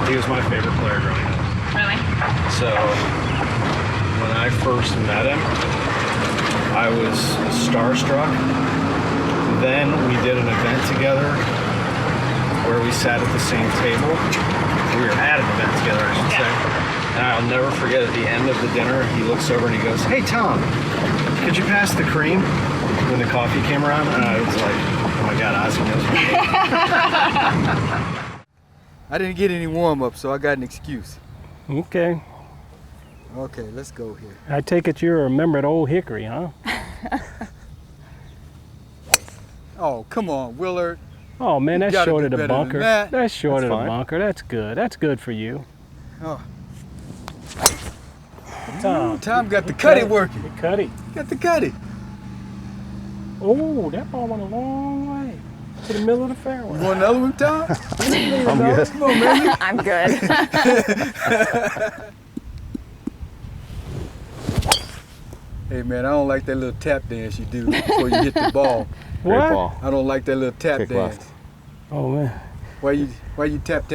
He was my favorite player growing up. Really? So when I first met him, I was starstruck. Then we did an event together where we sat at the same table. We were at an event together, I should say. And I'll never forget, at the end of the dinner, he looks over and he goes, "Hey, Tom, could you pass the cream?" When the coffee came around, and I was like, "Oh my God, Ozzie knows my name." I didn't get any warm-up, so I got an excuse. Okay. Okay, let's go here. I take it you're a member of Old Hickory, huh? Oh, come on, Willard. Oh man, that's short of the bunker. That's short of the bunker. That's good. That's good for you. Oh. Tom got the cutty working. The cutty. Got the cutty. Oh, that ball went a long way to the middle of the fairway. You want another one, Tom? I'm good. Come on, man. I'm good. Hey, man, I don't like that little tap dance you do before you hit the ball. What? Ball. I don't like that little tap Kick dance. left. Oh man. Why you tap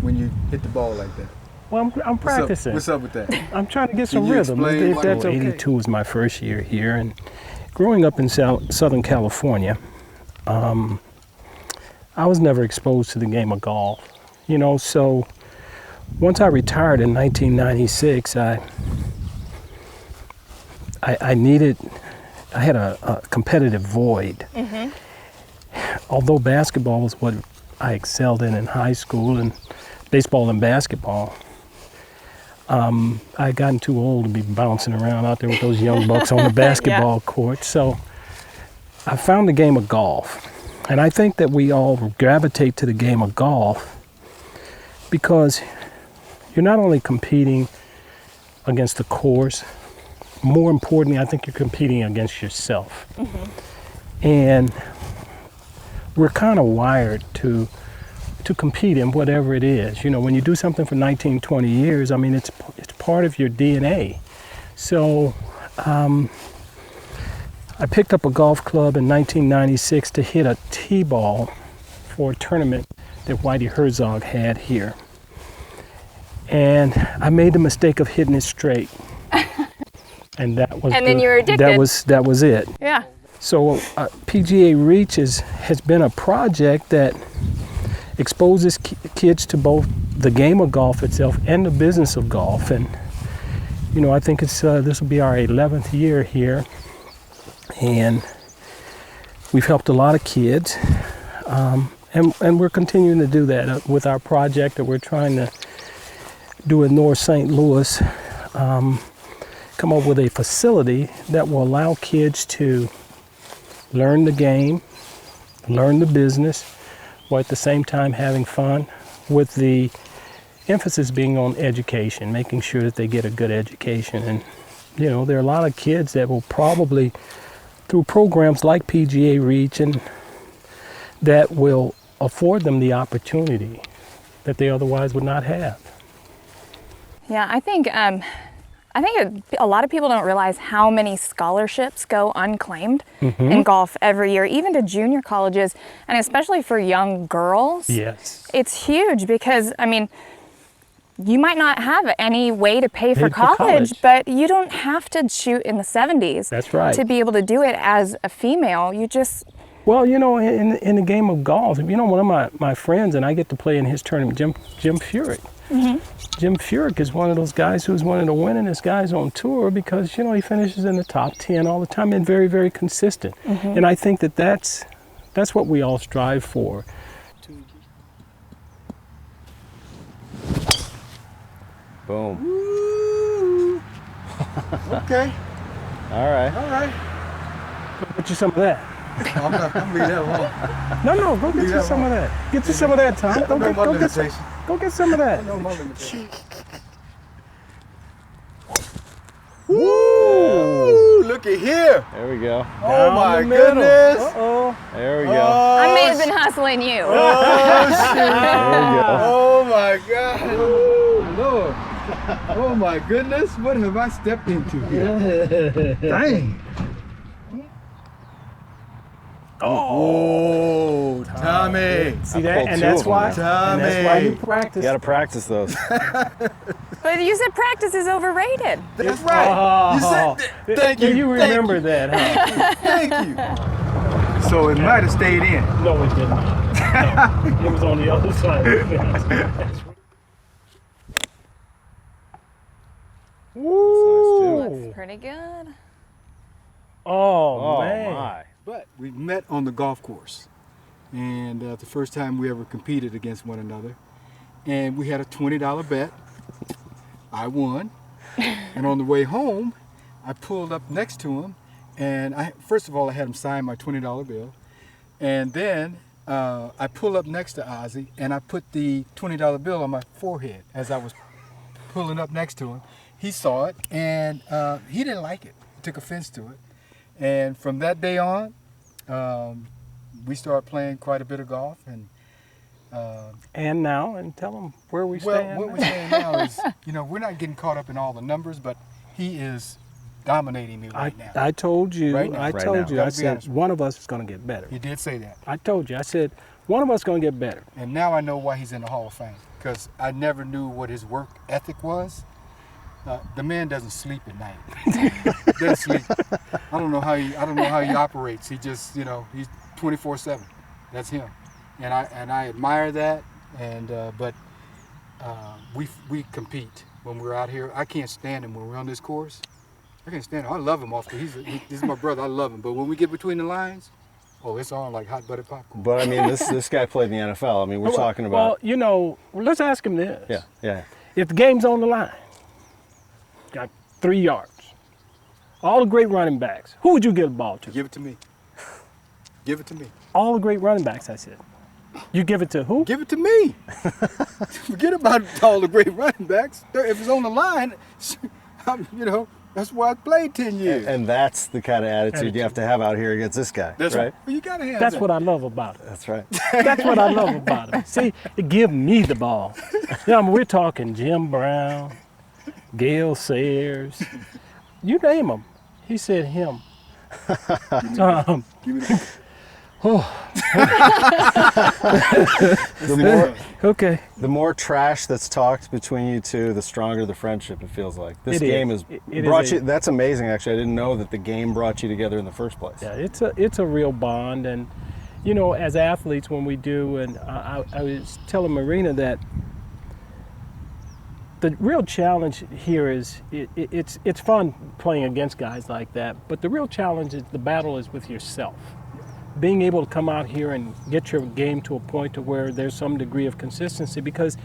when you hit the ball like that? Well, I'm practicing. What's up with that? I'm trying to get some Can you rhythm. explain If that's why? okay. 82 was my first year here, and growing up in Southern California, I was never exposed to the game of golf. You know, so once I retired in 1996, I had a competitive void. Mm-hmm. Although basketball was what I excelled in high school, and baseball and basketball, I had gotten too old to be bouncing around out there with those young bucks on the basketball court. So I found the game of golf. And I think that we all gravitate to the game of golf because you're not only competing against the course, more importantly, I think you're competing against yourself. Mm-hmm. And we're kind of wired to compete in whatever it is. You know, when you do something for 19, 20 years, I mean, it's part of your DNA. So I picked up a golf club in 1996 to hit a T-ball for a tournament that Whitey Herzog had here. And I made the mistake of hitting it straight. And that was then you were addicted. That was it. Yeah. So PGA Reach has been a project that exposes kids to both the game of golf itself and the business of golf. And you know, I think this will be our 11th year here, and we've helped a lot of kids, and we're continuing to do that with our project that we're trying to do in North St. Louis. Come up with a facility that will allow kids to learn the game, learn the business, while at the same time having fun, with the emphasis being on education, making sure that they get a good education. And you know, there are a lot of kids that will probably, through programs like PGA Reach, and that will afford them the opportunity that they otherwise would not have. Yeah, I think a lot of people don't realize how many scholarships go unclaimed in golf every year, even to junior colleges, and especially for young girls. Yes. It's huge because, I mean, you might not have any way to pay for college, but you don't have to shoot in the 70s. That's right. To be able to do it as a female. You just... Well, you know, in the game of golf, you know, one of my friends, and I get to play in his tournament, Jim Furyk. Mm-hmm. Jim Furyk is one of those guys who's one of the winningest guys on tour because, you know, he finishes in the top 10 all the time and very, very consistent. Mm-hmm. And I think that that's what we all strive for. Boom. Woo. Okay. All right. All right. Go get you some of that. I'm not going to be that long. No, go get you some of that. Get you some of that, Tom. Go get some of that. No, my limitation. Woo! Look at here. There we go. Oh my goodness. Uh-oh. There we go. I may have been hustling you. Oh, shit. There we go. Oh my God. Oh, Lord. Oh my goodness. What have I stepped into here? Dang. Oh, Tommy. See I that? pulled And two that's of them why. now. And that's why you Tommy. practice. You got to practice those. But you said practice is overrated. That's right. You said thank you. You remember that, huh? Thank you. So it might have stayed in. No, it did not. No, it was on the other side of the fence. Woo! Looks pretty good. Oh, Oh, man. my. But we met on the golf course, and the first time we ever competed against one another, and we had a $20 bet. I won, and on the way home, I pulled up next to him, and first of all I had him sign my $20 bill, and then I pulled up next to Ozzie, and I put the $20 bill on my forehead as I was pulling up next to him. He saw it, and he didn't like it. He took offense to it. And from that day on, we started playing quite a bit of golf. And now, and tell them where we Well, stand. what we're saying now is, we're not getting caught up in all the numbers, but he is dominating me right now. I told you, Right now. I Right told now. you, Gotta I be said honest. one of us is going to get better. He did say that. I told you, I said one of us is going to get better. And now I know why he's in the Hall of Fame, because I never knew what his work ethic was. The man doesn't sleep at night. Doesn't sleep. I don't know how he operates. He just, he's 24/7. That's him. And I admire that. And but we compete when we're out here. I can't stand him when we're on this course. I can't stand him. I love him this is my brother. I love him. But when we get between the lines, oh, it's on like hot buttered popcorn. But I mean, this guy played in the NFL. I mean, we're talking about. Well, let's ask him this. Yeah. If the game's on the line, got 3 yards, all the great running backs, who would you give the ball to? Give it to me. Give it to me. All the great running backs, I said. You give it to who? Give it to me. Forget about all the great running backs. If it's on the line, that's why I played 10 years. And that's the kind of attitude you have to have out here against this guy, That's right? Well, you gotta have That's that. what I love about it. That's right. That's what I love about it. See, it give me the ball. We're talking Jim Brown, Gale Sayers, you name them. He said him. Give me that. Okay. The more trash that's talked between you two, the stronger the friendship, it feels like. This It is. game has It brought is you. That's amazing, actually. I didn't know that the game brought you together in the first place. Yeah, it's a real bond, and as athletes, when we do, and I was telling Marina that the real challenge here is it's fun playing against guys like that, but the real challenge is the battle is with yourself. Being able to come out here and get your game to a point to where there's some degree of consistency, because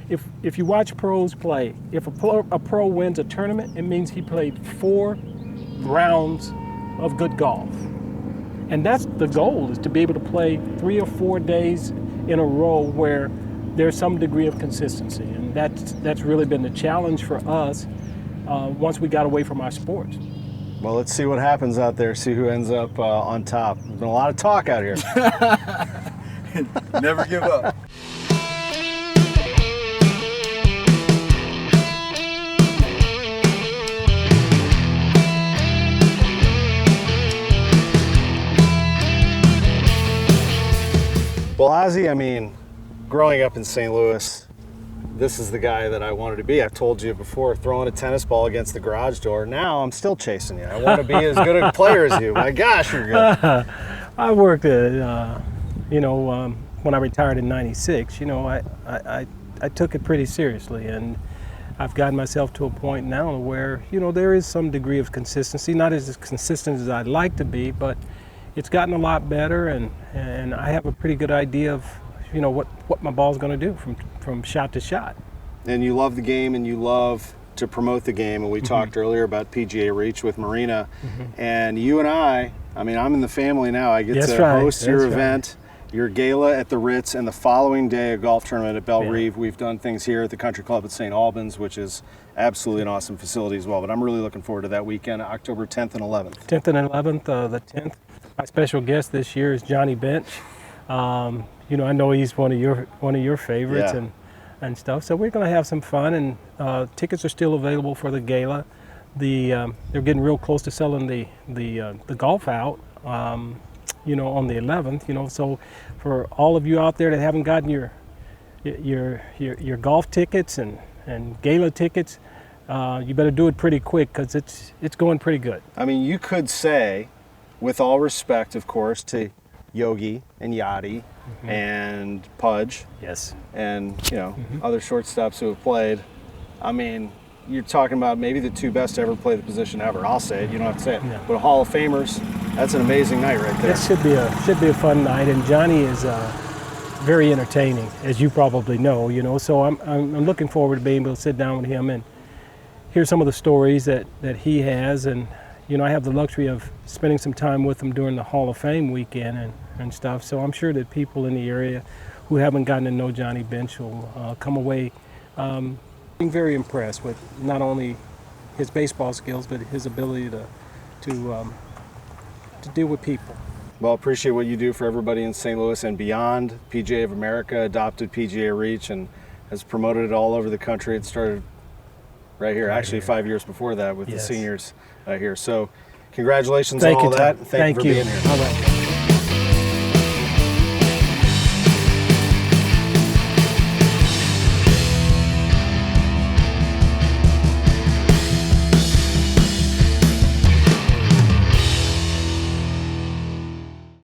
if you watch pros play, if a pro wins a tournament, it means he played 4 rounds of good golf. And that's the goal, is to be able to play 3 or 4 days in a row where there's some degree of consistency. And that's really been the challenge for us once we got away from our sports. Well, let's see what happens out there. See who ends up on top. There's been a lot of talk out here. Never give up. Well, Ozzie, I mean, growing up in St. Louis, this is the guy that I wanted to be. I've told you before, throwing a tennis ball against the garage door. Now I'm still chasing you. I want to be as good a player as you. My gosh, you're good. I worked at, when I retired in '96, I took it pretty seriously, and I've gotten myself to a point now where, there is some degree of consistency, not as consistent as I'd like to be, but it's gotten a lot better, and I have a pretty good idea of, what my ball's going to do from shot to shot. And you love the game, and you love to promote the game. And we talked earlier about PGA Reach with Marina, and you and I mean, I'm in the family now. I get to host your event, your gala at the Ritz, and the following day a golf tournament at Belle Reve. We've done things here at the Country Club at St. Albans, which is absolutely an awesome facility as well. But I'm really looking forward to that weekend, October 10th and 11th. 10th and 11th, the 10th. My special guest this year is Johnny Bench. I know he's one of your favorites and stuff. So we're going to have some fun, and tickets are still available for the gala. They're getting real close to selling the golf out, on the 11th. So for all of you out there that haven't gotten your golf tickets and gala tickets, you better do it pretty quick, because it's going pretty good. I mean, you could say, with all respect, of course, to Yogi and Yachty and Pudge, yes, and other shortstops who have played. I mean, you're talking about maybe the two best to ever play the position ever. I'll say it. You don't have to say it. Yeah. But Hall of Famers, that's an amazing night right there. That should be a fun night, and Johnny is very entertaining, as you probably know. So I'm looking forward to being able to sit down with him and hear some of the stories that he has, and I have the luxury of spending some time with him during the Hall of Fame weekend and stuff. So I'm sure that people in the area who haven't gotten to know Johnny Bench will come away being very impressed with not only his baseball skills, but his ability to deal with people. Well, appreciate what you do for everybody in St. Louis and beyond. PGA of America adopted PGA Reach and has promoted it all over the country. It started right here, actually 5 years before that with the seniors here. So congratulations on all that. Thank you for being here. All right.